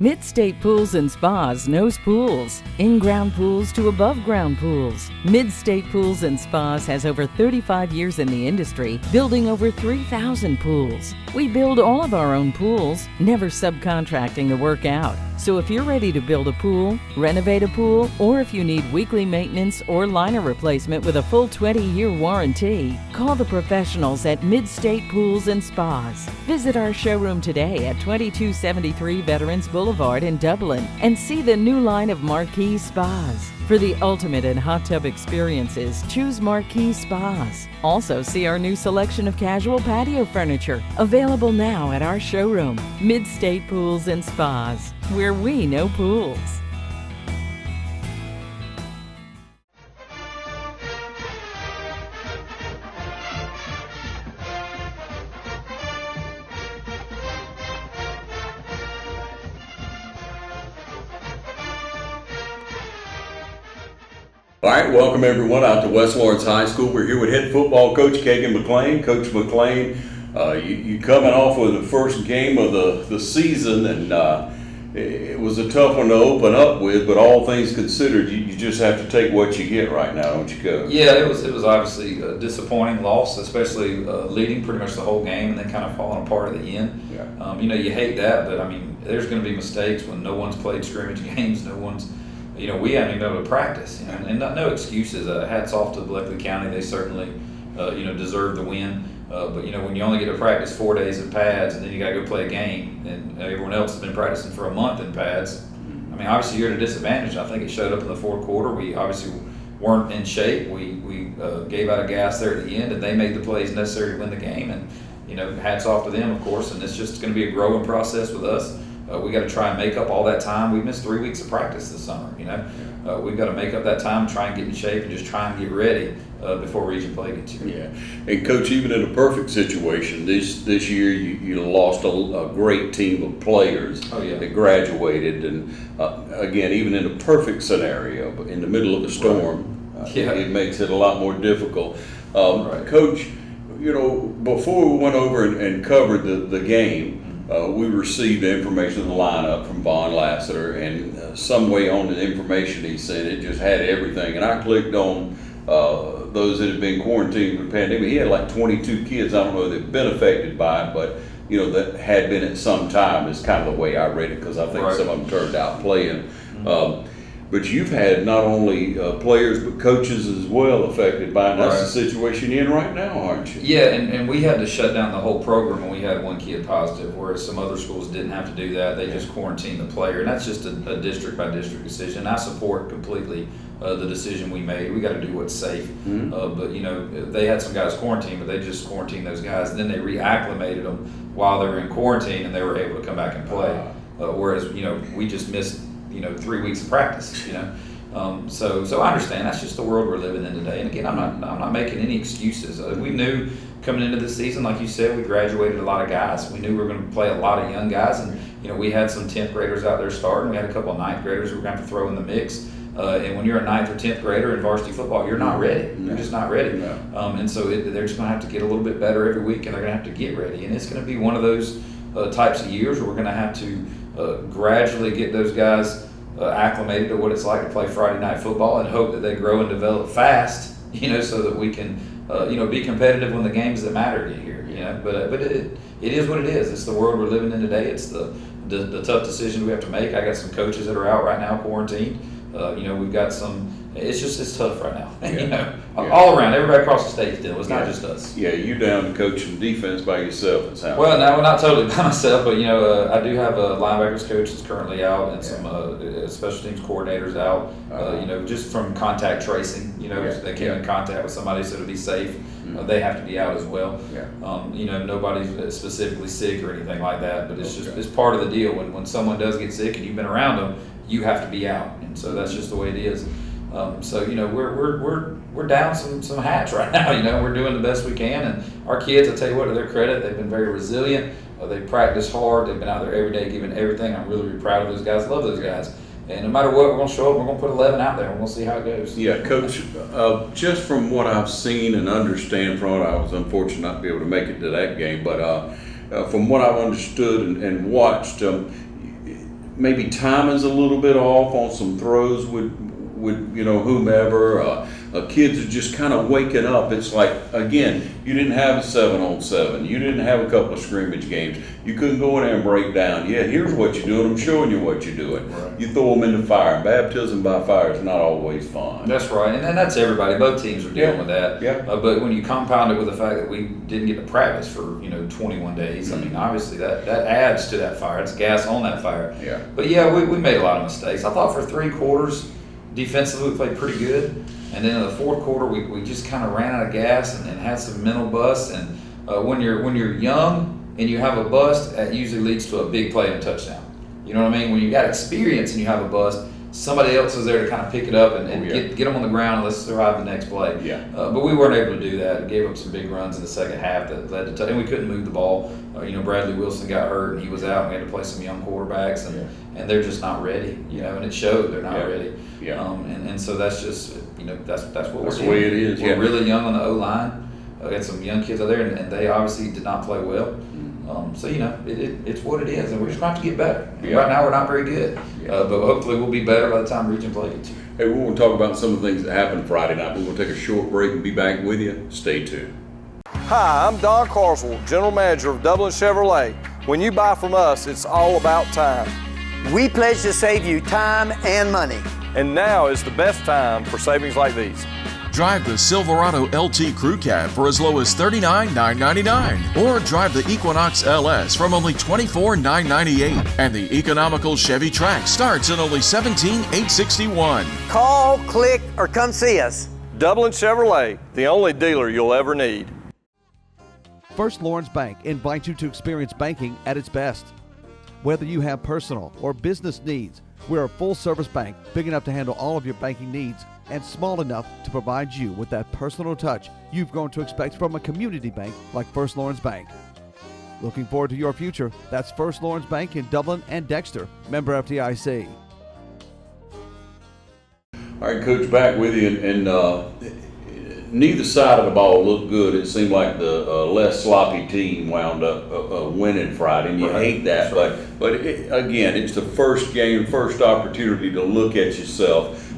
Mid-State Pools and Spas knows pools, in-ground pools to above-ground pools. Mid-State Pools and Spas has over 35 years in the industry, building over 3,000 pools. We build all of our own pools, never subcontracting the work out. So if you're ready to build a pool, renovate a pool, or if you need weekly maintenance or liner replacement with a full 20-year warranty, call the professionals at Mid-State Pools and Spas. Visit our showroom today at 2273 Veterans Boulevard in Dublin and see the new line of Marquis Spas. For the ultimate in hot tub experiences, choose Marquis Spas. Also see our new selection of casual patio furniture, available now at our showroom, Mid-State Pools and Spas, where we know pools. All right, welcome everyone out to West Lawrence High School. We're here with head football coach Kagan McLean. Coach McLean, you coming off with the first game of the season, and it was a tough one to open up with, but all things considered, you just have to take what you get right now, don't you, Coach? Yeah, it was obviously a disappointing loss, especially leading pretty much the whole game and then kind of falling apart at the end. Yeah. You hate that, but I mean, there's going to be mistakes when no one's played scrimmage games, no one's. We haven't even been able to practice, and no excuses. Hats off to Bleckley County; they certainly, deserve the win. But when you only get to practice 4 days in pads, and then you got to go play a game, and everyone else has been practicing for a month in pads. I mean, obviously you're at a disadvantage. I think it showed up in the fourth quarter. We obviously weren't in shape. We gave out a gas there at the end, and they made the plays necessary to win the game. And hats off to them, of course. And it's just going to be a growing process with us. We got to try and make up all that time. We missed 3 weeks of practice this summer. We've got to make up that time, try and get in shape, and just try and get ready before region play gets here. Yeah, and Coach, even in a perfect situation, this year you lost a great team of players that graduated, and again, even in a perfect scenario, but in the middle of a storm, it makes it a lot more difficult. Coach, before we went over and covered the game. We received the information of the lineup from Vaughn Lassiter, and some way on the information he sent, it just had everything. And I clicked on those that had been quarantined for the pandemic. He had like 22 kids. I don't know if they've been affected by it, but that had been at some time is kind of the way I read it, because I think some of them turned out playing. But you've had not only players but coaches as well affected by it. That's the situation you're in right now, aren't you? Yeah, and we had to shut down the whole program when we had one kid positive, whereas some other schools didn't have to do that. They just quarantined the player, and that's just a district-by-district decision. I support completely the decision we made. We got to do what's safe. But, they had some guys quarantined, but they just quarantined those guys, and then they reacclimated them while they were in quarantine, and they were able to come back and play. Whereas, we just missed 3 weeks of practice, so I understand that's just the world we're living in today. And again, I'm not making any excuses. We knew coming into this season, like you said, we graduated a lot of guys. We knew we were going to play a lot of young guys, and we had some 10th graders out there starting. We had a couple of 9th graders we were going to have to throw in the mix. And when you're a 9th or 10th grader in varsity football, you're not ready. You're just not ready. And so they're just going to have to get a little bit better every week, and they're going to have to get ready. And it's going to be one of those types of years where we're going to have to gradually get those guys acclimated to what it's like to play Friday night football, and hope that they grow and develop fast, so that we can, be competitive when the games that matter get here. But it is what it is. It's the world we're living in today. It's the tough decisions we have to make. I got some coaches that are out right now quarantined. We've got some. It's tough right now. All around, everybody across the state still. It's not just us. Yeah, you down to coaching defense by yourself. It sounds. Well, no, not totally by myself, but I do have a linebackers coach that's currently out, and some special teams coordinators out. Just from contact tracing. They came in contact with somebody, so to be safe, they have to be out as well. Nobody's specifically sick or anything like that, but it's part of the deal. When someone does get sick and you've been around them, you have to be out, and so that's just the way it is. We're down some hats right now. We're doing the best we can, and our kids, I tell you what, to their credit, they've been very resilient. They practice hard. They've been out there every day giving everything. I'm really, really proud of those guys. Love those guys. And no matter what, we're going to show up. We're going to put 11 out there, and we'll see how it goes. Yeah, Coach, just from what I've seen and understand from it, I was unfortunate not to be able to make it to that game, but from what I've understood and watched, maybe timing's a little bit off on some throws with whomever. Kids are just kind of waking up. It's like, again, you didn't have a 7-on-7. You didn't have a couple of scrimmage games. You couldn't go in there and break down. Yeah, here's what you're doing. I'm showing you what you're doing. Right. You throw them in the fire. Baptism by fire is not always fun. That's right, and that's everybody. Both teams are dealing with that. Yeah. But when you compound it with the fact that we didn't get to practice for 21 days, I mean, obviously that adds to that fire. It's gas on that fire. Yeah. But yeah, we made a lot of mistakes. I thought for 3 quarters, defensively we played pretty good. And then in the 4th quarter, we just kind of ran out of gas and had some mental busts. And when you're young and you have a bust, that usually leads to a big play and a touchdown. You know what I mean? When you got experience and you have a bust, somebody else is there to kind of pick it up and get them on the ground and let's survive the next play. Yeah. But we weren't able to do that. We gave up some big runs in the second half that led to and we couldn't move the ball. Bradley Wilson got hurt and he was out. And we had to play some young quarterbacks and they're just not ready. And it showed they're not ready. Yeah. And so that's just that's what we're doing. That's the way it is. We're really young on the O-line. We got some young kids out there and they obviously did not play well. So it's what it is, and we're just going to have to get better. Right now, we're not very good, but hopefully, we'll be better by the time region play gets here. Hey, we want to talk about some of the things that happened Friday night. We're going to take a short break and be back with you. Stay tuned. Hi, I'm Don Carswell, General Manager of Dublin Chevrolet. When you buy from us, it's all about time. We pledge to save you time and money. And now is the best time for savings like these. Drive the Silverado LT Crew Cab for as low as $39,999, or drive the Equinox LS from only $24,998, and the economical Chevy Trax starts at only $17,861. Call, click, or come see us. Dublin Chevrolet, the only dealer you'll ever need. First Lawrence Bank invites you to experience banking at its best. Whether you have personal or business needs, we're a full-service bank big enough to handle all of your banking needs and small enough to provide you with that personal touch you've grown to expect from a community bank like First Lawrence Bank. Looking forward to your future. That's First Lawrence Bank in Dublin and Dexter, member FDIC. All right, Coach, back with you, and neither side of the ball looked good. It seemed like the less sloppy team wound up winning Friday, and you hate that. But again, it's the first game, first opportunity to look at yourself.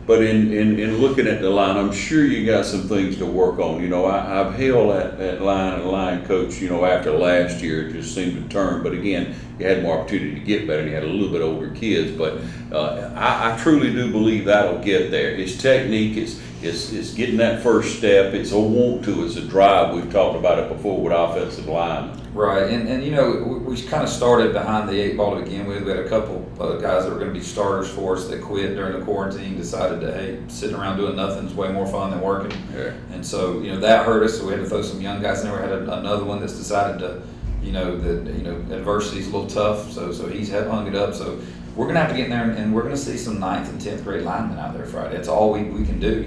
But in looking at the line, I'm sure you got some things to work on. I've held that line and line coach, after last year, it just seemed to turn. But again, you had more opportunity to get better, and you had a little bit older kids. But I truly do believe that'll get there. It's technique, it's getting that first step. It's a want to, it's a drive. We've talked about it before with offensive linemen. Right, and we kind of started behind the 8 ball to begin with. We had a couple of guys that were going to be starters for us that quit during the quarantine, decided that, hey, sitting around doing nothing is way more fun than working. Yeah. And so, that hurt us, so we had to throw some young guys in there. We had another one that's decided to, adversity's a little tough, so he's hung it up. So we're going to have to get in there, and we're going to see some 9th and 10th grade linemen out there Friday. That's all we can do,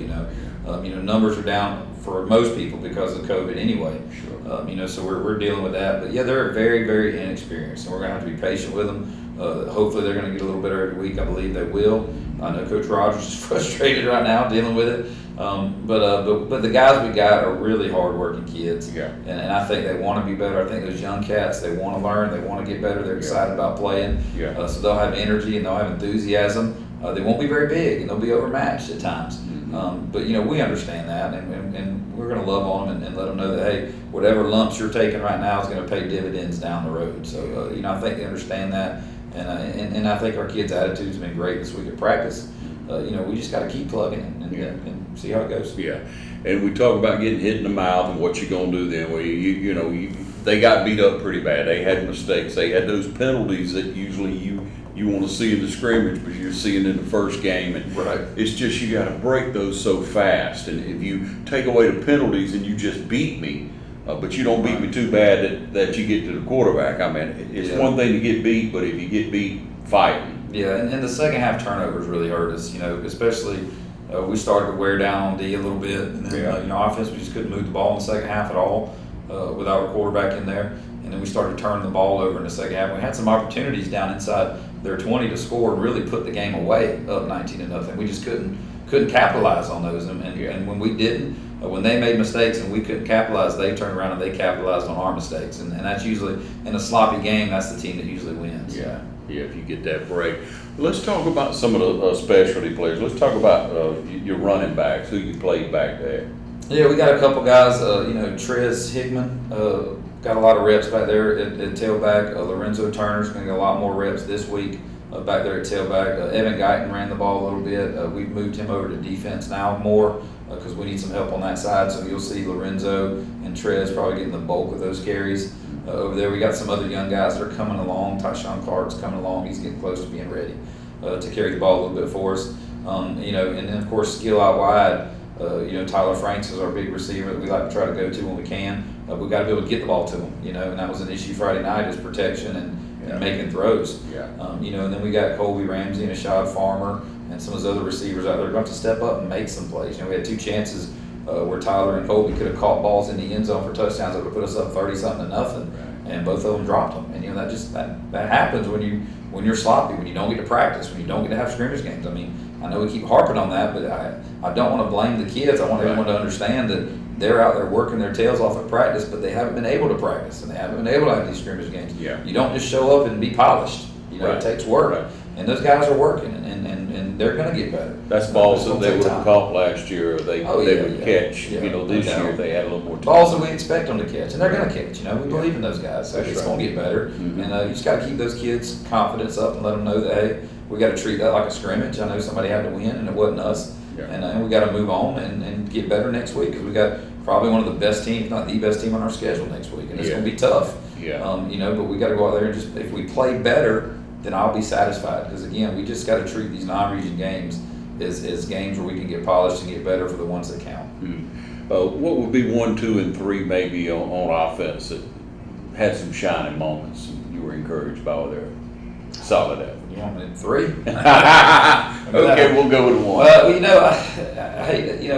numbers are down for most people because of COVID anyway. Sure. So we're dealing with that. But yeah, they're very, very inexperienced, and we're going to have to be patient with them. Hopefully they're going to get a little better every week. I believe they will. I know Coach Rogers is frustrated right now dealing with it. But the guys we got are really hard-working kids. Yeah. And I think they want to be better. I think those young cats, they want to learn. They want to get better. They're excited about playing. Yeah. So they'll have energy and they'll have enthusiasm. They won't be very big, and they'll be overmatched at times. But we understand that, and we're going to love on them and let them know that, hey, whatever lumps you're taking right now is going to pay dividends down the road. So I think they understand that, and I think our kids' attitude's been great this week at practice. We just got to keep plugging and see how it goes. Yeah, and we talk about getting hit in the mouth and what you're going to do then. They got beat up pretty bad. They had mistakes. They had those penalties that usually you want to see in the scrimmage, but you're seeing in the first game. And it's just you got to break those so fast. And if you take away the penalties and you just beat me, but you don't beat me too bad that you get to the quarterback. I mean, it's one thing to get beat, but if you get beat, fighting. Yeah, and the second half turnovers really hurt us. Especially we started to wear down on D a little bit, and then offense we just couldn't move the ball in the second half at all without our quarterback in there. And then we started turning the ball over in the second half. We had some opportunities down inside their 20 to score and really put the game away up 19-0. We just couldn't capitalize on those. And when we didn't, when they made mistakes and we couldn't capitalize, they turned around and they capitalized on our mistakes. And that's usually, in a sloppy game, that's the team that usually wins. Yeah. Yeah, if you get that break. Let's talk about some of the specialty players. Let's talk about your running backs, who you played back there. Yeah, we got a couple guys. Trez Hickman got a lot of reps back there at tailback. Lorenzo Turner's going to get a lot more reps this week back there at tailback. Evan Guyton ran the ball a little bit. We've moved him over to defense now more because we need some help on that side. So you'll see Lorenzo and Trez probably getting the bulk of those carries over there. We got some other young guys that are coming along. Tyshawn Clark's coming along. He's getting close to being ready to carry the ball a little bit for us. And then of course skill out wide. Tyler Franks is our big receiver that we like to try to go to when we can. We got to be able to get the ball to him, and that was an issue Friday night is protection and making throws. Yeah. And then we got Colby Ramsey and Ashad Farmer and some of those other receivers out there going to have to step up and make some plays. We had 2 chances where Tyler and Colby could have caught balls in the end zone for touchdowns that would put us up 30-something to nothing, and both of them dropped them. And that happens when you're sloppy, when you don't get to practice, when you don't get to have scrimmage games. I know we keep harping on that, but I don't want to blame the kids. I want everyone to understand that they're out there working their tails off at practice, but they haven't been able to practice, and they haven't been able to have these scrimmage games. Yeah. You don't just show up and be polished. Right. It takes work. Right. And those guys are working, and they're going to get better. That's balls that they would have caught last year, or they would catch. Yeah. This year they had a little more time. Balls that we expect them to catch, and they're going to catch. We believe in those guys, so That's it's right. going to get better. Mm-hmm. And you just got to keep those kids' confidence up and let them know that hey, we got to treat that like a scrimmage. I know somebody had to win, and it wasn't us. Yeah. And we got to move on and get better next week because we got probably one of the best teams, if not the best team on our schedule next week, and it's going to be tough. Yeah. But we got to go out there and just if we play better, then I'll be satisfied because again, we just got to treat these non-region games as games where we can get polished and get better for the ones that count. Mm-hmm. What would be 1, 2, and 3 maybe on offense that had some shining moments and you were encouraged by their solid effort? You want me to 3? Okay, we'll go with 1. Well, I hate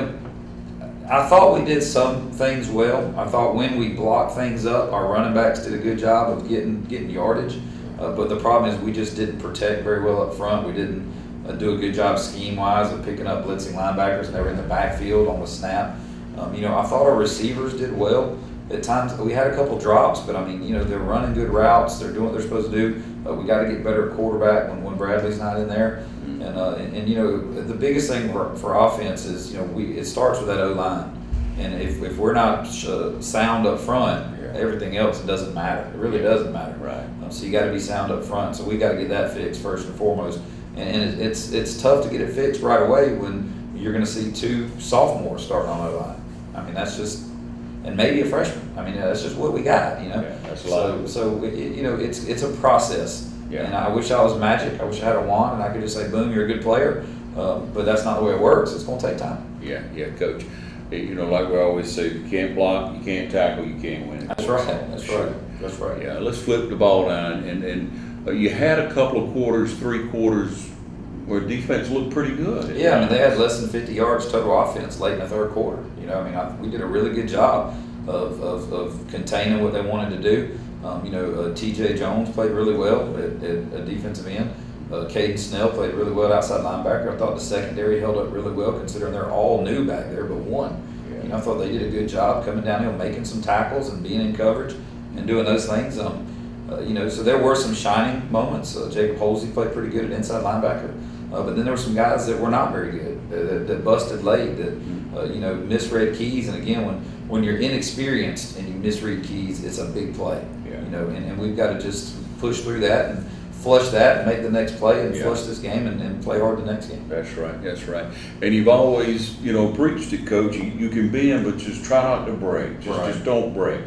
I thought we did some things well. I thought when we blocked things up, our running backs did a good job of getting yardage. But the problem is we just didn't protect very well up front. We didn't do a good job scheme-wise of picking up blitzing linebackers, and they were in the backfield on the snap. I thought our receivers did well. At times we had a couple drops, but they're running good routes. They're doing what they're supposed to do. We got to get better at quarterback when Bradley's not in there. And the biggest thing for offense is it starts with that O-line, and if we're not sound up front, everything else doesn't matter. It really doesn't matter. Right. So you got to be sound up front. So we got to get that fixed first and foremost. And it's tough to get it fixed right away when you're going to see 2 sophomores starting on O-line. That's just. And maybe a freshman. That's just what we got. Yeah, that's a lot. So it's a process. Yeah. And I wish I was magic. I wish I had a wand and I could just say, boom, you're a good player. But that's not the way it works. It's going to take time. Yeah, Coach. Like we always say, you can't block, you can't tackle, you can't win. That's right. Yeah, let's flip the ball down. And you had a couple of quarters, 3 quarters, where defense looked pretty good. Yeah, they had less than 50 yards total offense late in the 3rd quarter. We did a really good job of containing what they wanted to do. T.J. Jones played really well at defensive end. Caden Snell played really well outside linebacker. I thought the secondary held up really well considering they're all new back there but one. I thought they did a good job coming downhill, making some tackles and being in coverage and doing those things. So there were some shining moments. Jacob Holsey played pretty good at inside linebacker. But then there were some guys that were not very good, that busted late, that misread keys. And again, when you're inexperienced and you misread keys, it's a big play. And we've got to just push through that and flush that and make the next play and flush this game and play hard the next game. That's right. And you've always, preached it, Coach. You can bend, but just try not to break. Just don't break.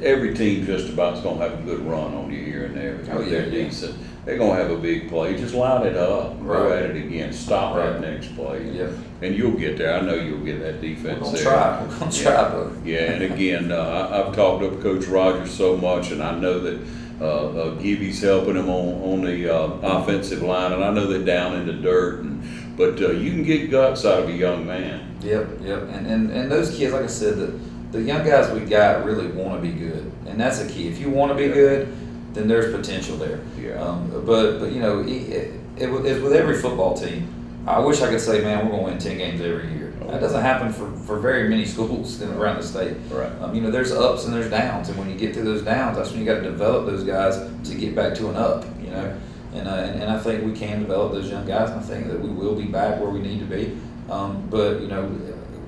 Every team just about is going to have a good run on you here and there. They're decent. They're going to have a big play. Just line it up. Go at it again. Stop that next play. And you'll get there. I know you'll get that defense We're there. We're going to try, brother. Yeah, and again, I've talked up Coach Rogers so much, and I know that Gibby's helping him on the offensive line, and I know they're down in the dirt. But you can get guts out of a young man. Yep. And those kids, like I said, the young guys we got really want to be good, and that's the key. If you want to be good, then there's potential there. But it's with every football team. I wish I could say, man, we're going to win 10 games every year. That doesn't happen for very many schools around the state. Right. There's ups and there's downs, and when you get through those downs, that's when you got to develop those guys to get back to an up. And I think we can develop those young guys, and I think that we will be back where we need to be. But,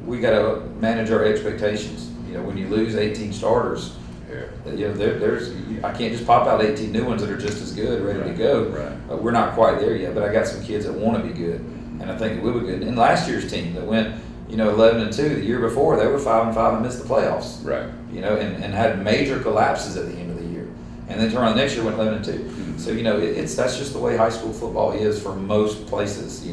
we got to manage our expectations. When you lose 18 starters, I can't just pop out 18 new ones that are just as good, ready to go. Right. We're not quite there yet, but I got some kids that want to be good, and I think we'll be good. And last year's team that went, 11-2, the year before they were 5-5 and missed the playoffs. Right. And had major collapses at the end of the year, and then turned around next year went 11-2. So that's just the way high school football is for most places.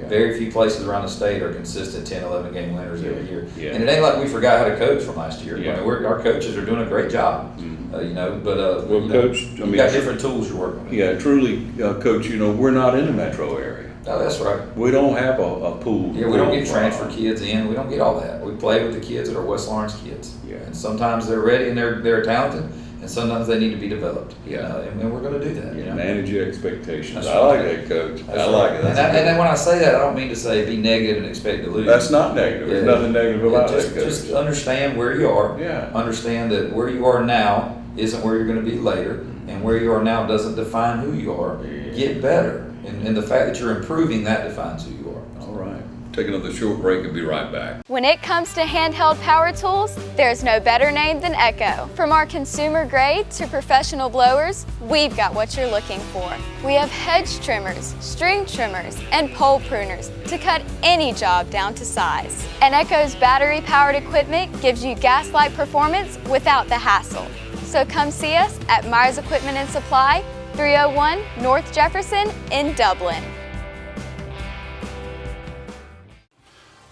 Very few places around the state are consistent 10, 11 game winners every year. Yeah. And it ain't like we forgot how to coach from last year. Yeah. Our coaches are doing a great job. Coach, you got different tools you're working with. Yeah, truly, Coach, we're not in the metro area. Oh, that's right. We don't have a pool. Yeah, we don't get transfer kids in. We don't get all that. We play with the kids that are West Lawrence kids. Yeah. And sometimes they're ready and they're talented, and sometimes they need to be developed. Yeah. And we're going to do that. Manage your expectations. That's I like right. that, Coach. That's I like right. it. And then when I say that, I don't mean to say be negative and expect to lose. That's not negative. There's nothing negative about that, Coach. Just understand where you are. Yeah. Understand that where you are now isn't where you're going to be later, and where you are now doesn't define who you are. Yeah. Get better. And the fact that you're improving, that defines who you are. All right. Take another short break and be right back. When it comes to handheld power tools, there's no better name than Echo. From our consumer grade to professional blowers, we've got what you're looking for. We have hedge trimmers, string trimmers, and pole pruners to cut any job down to size. And Echo's battery-powered equipment gives you gas-like performance without the hassle. So come see us at Myers Equipment and Supply, 301 North Jefferson in Dublin.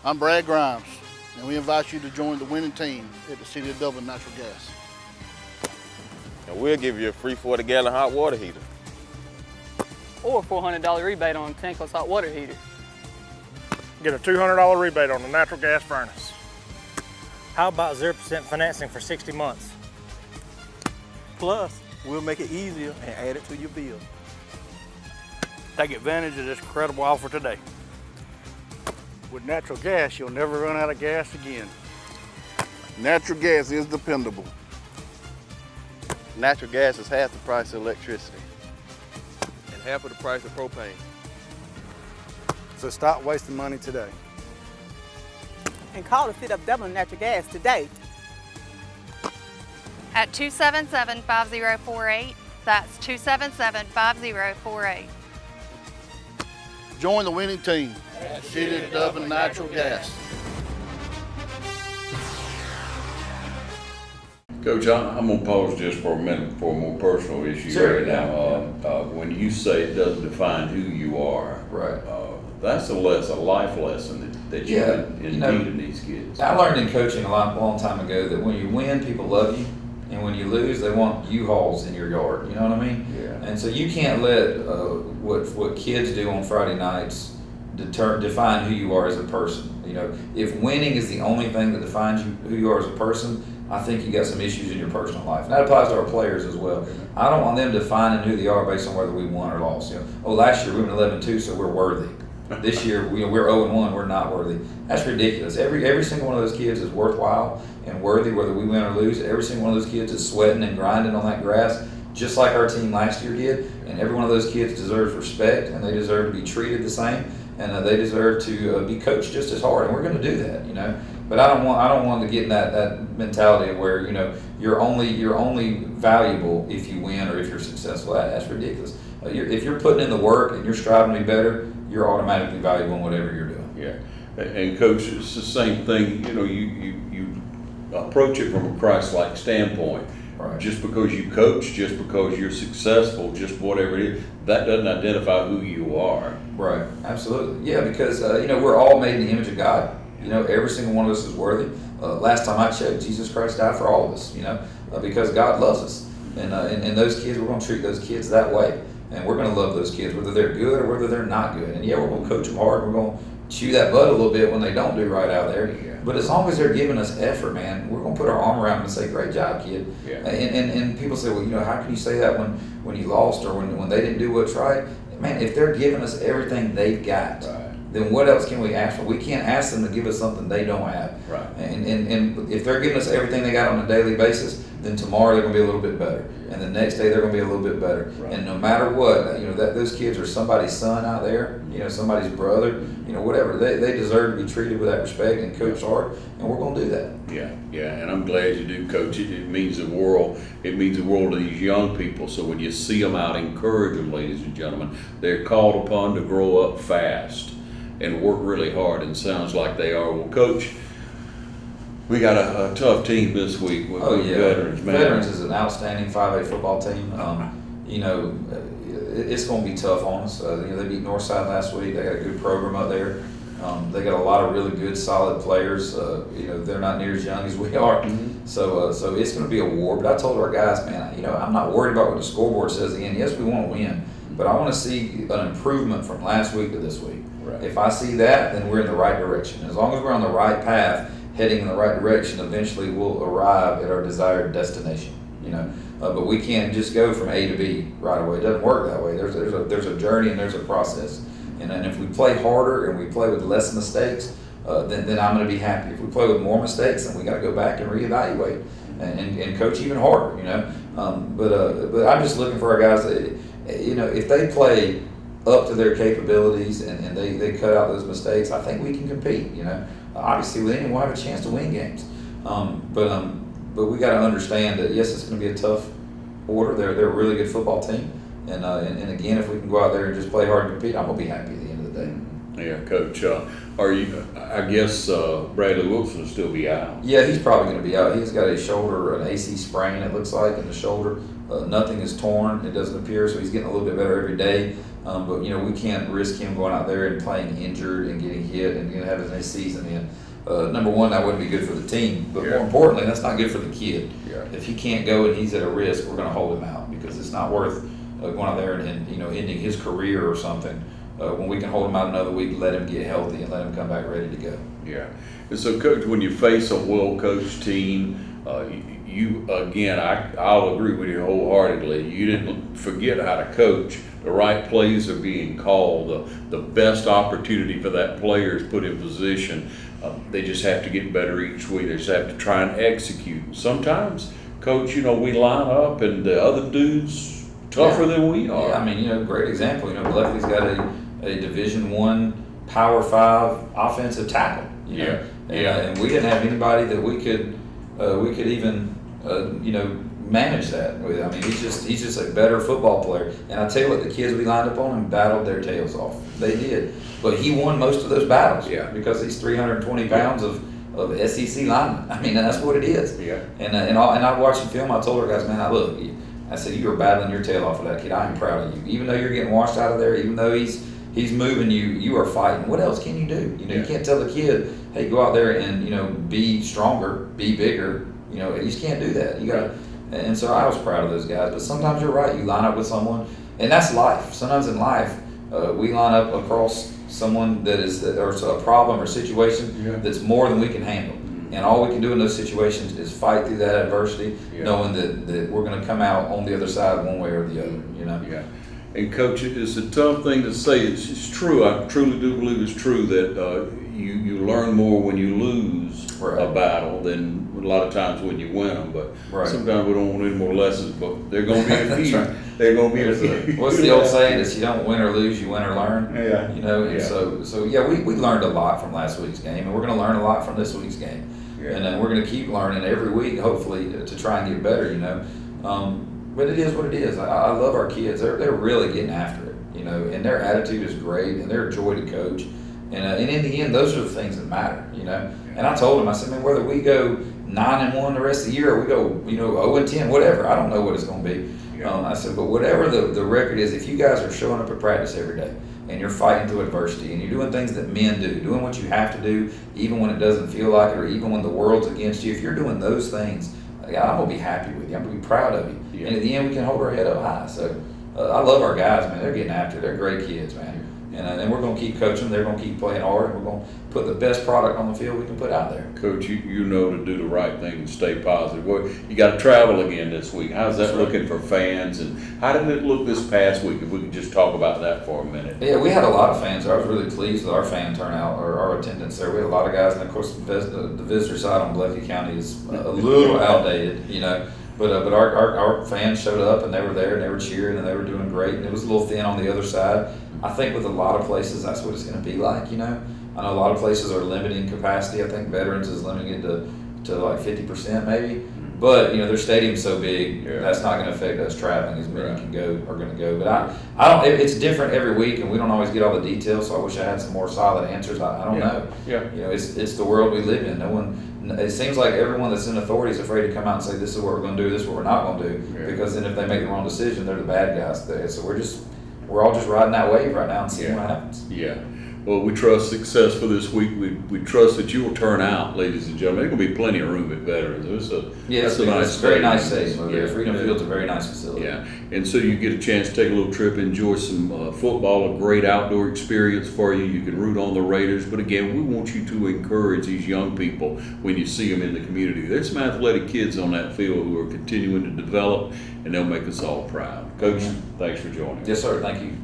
I'm Brad Grimes, and we invite you to join the winning team at the City of Dublin Natural Gas. And we'll give you a free 40-gallon hot water heater. Or a $400 rebate on a tankless hot water heater. Get a $200 rebate on the natural gas furnace. How about 0% financing for 60 months? Plus, we'll make it easier and add it to your bill. Take advantage of this incredible offer today. With natural gas, you'll never run out of gas again. Natural gas is dependable. Natural gas is half the price of electricity. And half of the price of propane. So stop wasting money today. And call the City of Dublin Natural Gas today. At 277-5048. That's 277-5048. Join the winning team at City of Dublin Natural Gas. Coach, I'm going to pause just for a minute for a more personal issue right now. When you say it doesn't define who you are, right? That's a life lesson that you can indeed in these kids. I learned in coaching a long time ago that when you win, people love you. And when you lose, they want U-Hauls in your yard. You know what I mean? Yeah. And so you can't let what kids do on Friday nights define who you are as a person. If winning is the only thing that defines who you are as a person, I think you got some issues in your personal life. And that applies to our players as well. I don't want them defining who they are based on whether we won or lost. Last year we went 11-2, so we're worthy. This year we're 0-1, we're not worthy. That's ridiculous. Every single one of those kids is worthwhile and worthy, whether we win or lose. Every single one of those kids is sweating and grinding on that grass, just like our team last year did. And every one of those kids deserves respect, and they deserve to be treated the same, and they deserve to be coached just as hard. And we're going to do that, But I don't want to get in that mentality of where you're only valuable if you win or if you're successful. That's ridiculous. If you're putting in the work and you're striving to be better, you're automatically valuable in whatever you're doing. Yeah, and Coach, it's the same thing. You approach it from a Christ-like standpoint. Right. Just because you coach, just because you're successful, just whatever it is, that doesn't identify who you are. Right. Absolutely. Yeah, because we're all made in the image of God. Every single one of us is worthy. Last time I checked, Jesus Christ died for all of us. Because God loves us, and those kids, we're going to treat those kids that way. And we're going to love those kids, whether they're good or whether they're not good. And we're going to coach them hard. We're going to chew that butt a little bit when they don't do right out there. Yeah. But as long as they're giving us effort, man, we're going to put our arm around them and say, great job, kid. Yeah. And people say, well, how can you say that when you lost or when they didn't do what's right? Man, if they're giving us everything they've got, then what else can we ask for? We can't ask them to give us something they don't have. Right. And if they're giving us everything they got on a daily basis, then tomorrow they're going to be a little bit better, and the next day they're going to be a little bit better. Right. And no matter what, you know, that those kids are somebody's son out there, you know, somebody's brother, you know, whatever. They deserve to be treated with that respect and coached hard, and we're going to do that. Yeah, and I'm glad you do, Coach. It means the world. It means the world to these young people. So when you see them out, encourage them, ladies and gentlemen. They're called upon to grow up fast and work really hard, and sounds like they are. Well, Coach, we got a tough team this week with veterans. Man. Veterans is an outstanding 5A football team. You know, it's going to be tough on us. You know, they beat Northside last week. They got a good program up there. They got a lot of really good, solid players. You know, they're not near as young as we are. Mm-hmm. So it's going to be a war. But I told our guys, man, you know, I'm not worried about what the scoreboard says again. Yes, we want to win, but I want to see an improvement from last week to this week. Right. If I see that, then we're in the right direction. As long as we're on the right path, heading in the right direction, eventually we'll arrive at our desired destination. You know, but we can't just go from A to B right away. It doesn't work that way. There's a journey and there's a process. And if we play harder and we play with less mistakes, then I'm going to be happy. If we play with more mistakes, then we got to go back and reevaluate and coach even harder. You know, but I'm just looking for our guys that, you know, if they play up to their capabilities and they cut out those mistakes, I think we can compete. You know, obviously with anyone we'll have a chance to win games. But we got to understand that yes, it's going to be a tough order. They're a really good football team. And again, if we can go out there and just play hard and compete, I'm going to be happy at the end of the day. Yeah, Coach. Are you? I guess Bradley Wilson will still be out. Yeah, he's probably going to be out. He's got a shoulder, an AC sprain, it looks like, in the shoulder. Nothing is torn, it doesn't appear, so he's getting a little bit better every day. But, you know, we can't risk him going out there and playing injured and getting hit and having his season in. Number one, that wouldn't be good for the team. But more importantly, that's not good for the kid. Yeah. If he can't go and he's at a risk, we're going to hold him out because it's not worth going out there and you know, ending his career or something. When we can hold him out another week, let him get healthy and let him come back ready to go. Yeah. And so, Coach, when you face a well-coached team, you again, I'll agree with you wholeheartedly. You didn't forget how to coach. The right plays are being called. The best opportunity for that player is put in position. They just have to get better each week. They just have to try and execute. Sometimes, Coach, you know, we line up and the other dudes tougher than we are. Yeah, I mean, you know, great example. You know, Bleckley's got a Division I Power 5 offensive tackle. You know? And we didn't have anybody that we could even you know, manage that with. I mean, he's just a better football player. And I tell you what, the kids we lined up on him battled their tails off. They did, but he won most of those battles. Yeah. Because he's 320 pounds of SEC lineman. I mean, that's what it is. Yeah. And I watched the film. I told her guys, man, I said, you were battling your tail off of that kid. I am proud of you. Even though you're getting washed out of there, even though he's moving you are fighting. What else can you do? You know, you can't tell the kid, hey, go out there and, you know, be stronger, be bigger. You know, you just can't do that. You got, and so I was proud of those guys. But sometimes you're right. You line up with someone, and that's life. Sometimes in life, we line up across someone or a problem or situation that's more than we can handle. And all we can do in those situations is fight through that adversity, knowing that we're going to come out on the other side one way or the other. You know. Yeah. And Coach, it's a tough thing to say. It's true. I truly do believe it's true that you learn more when you lose a battle than a lot of times when you win them. But sometimes we don't want any more lessons. But they're going to be a few. Right. They're going to be a few. What's the old saying? Is you don't win or lose, you win or learn. Yeah. You know. And so we learned a lot from last week's game, and we're going to learn a lot from this week's game. Yeah. And we're going to keep learning every week, hopefully, to try and get better. You know. But it is what it is. I love our kids. They're really getting after it, you know, and their attitude is great, and they're a joy to coach. And in the end, those are the things that matter, you know. And I told them, I said, man, whether we go 9-1 the rest of the year, or we go, you know, 0-10, whatever, I don't know what it's going to be. I said, but whatever the record is, if you guys are showing up at practice every day, and you're fighting through adversity, and you're doing things that men do, doing what you have to do, even when it doesn't feel like it, or even when the world's against you, if you're doing those things, I'm going to be happy with you. I'm going to be proud of you. Yeah. And at the end, we can hold our head up high. So I love our guys, man. They're getting after it. They're great kids, man. And we're going to keep coaching. They're going to keep playing hard. And we're going to put the best product on the field we can put out there. Coach, you know to do the right thing and stay positive. Well, you got to travel again this week. How's that looking for fans? And how did it look this past week? If we could just talk about that for a minute. Yeah, we had a lot of fans. I was really pleased with our fan turnout or our attendance there. We had a lot of guys. And, of course, the visitor side on Bleckley County is a little outdated, you know. But our fans showed up and they were there and they were cheering and they were doing great, and it was a little thin on the other side. I think with a lot of places that's what it's going to be like, you know. I know a lot of places are limiting capacity. I think Veterans is limiting it to like 50% maybe. But, you know, their stadium's so big, that's not going to affect us traveling. As many are going to go. But I don't. It's different every week, and we don't always get all the details. So I wish I had some more solid answers. I don't know. Yeah. You know, it's the world we live in. No one. It seems like everyone that's in authority is afraid to come out and say this is what we're going to do, this is what we're not going to do, because then if they make the wrong decision, they're the bad guys. So we're all just riding that wave right now and seeing what happens. Yeah. Well, we trust success for this week. We trust that you will turn out, ladies and gentlemen. There's going to be plenty of room at Veterans. It's a very nice stadium. Freedom Field's a very nice facility. Yeah, and so you get a chance to take a little trip, enjoy some football, a great outdoor experience for you. You can root on the Raiders, but again, we want you to encourage these young people when you see them in the community. There's some athletic kids on that field who are continuing to develop, and they'll make us all proud. Coach, thanks for joining us. Yes, sir. Thank you.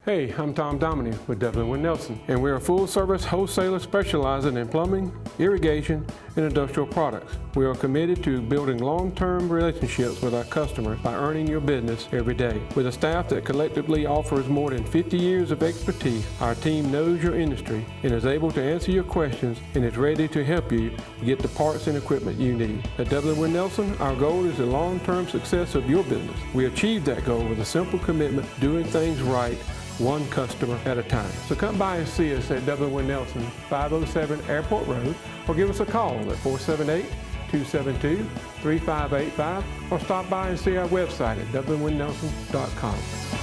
Hey, I'm Tom Dominy with Dublin Wind Nelson, and we're a full-service wholesaler specializing in plumbing, irrigation, and industrial products. We are committed to building long-term relationships with our customers by earning your business every day. With a staff that collectively offers more than 50 years of expertise, our team knows your industry and is able to answer your questions and is ready to help you get the parts and equipment you need. At Dublin Wind Nelson, our goal is the long-term success of your business. We achieve that goal with a simple commitment, doing things right, one customer at a time. So come by and see us at Dublin Wind Nelson, 507 Airport Road, or give us a call at 478-272-3585, or stop by and see our website at dublinwindnelson.com.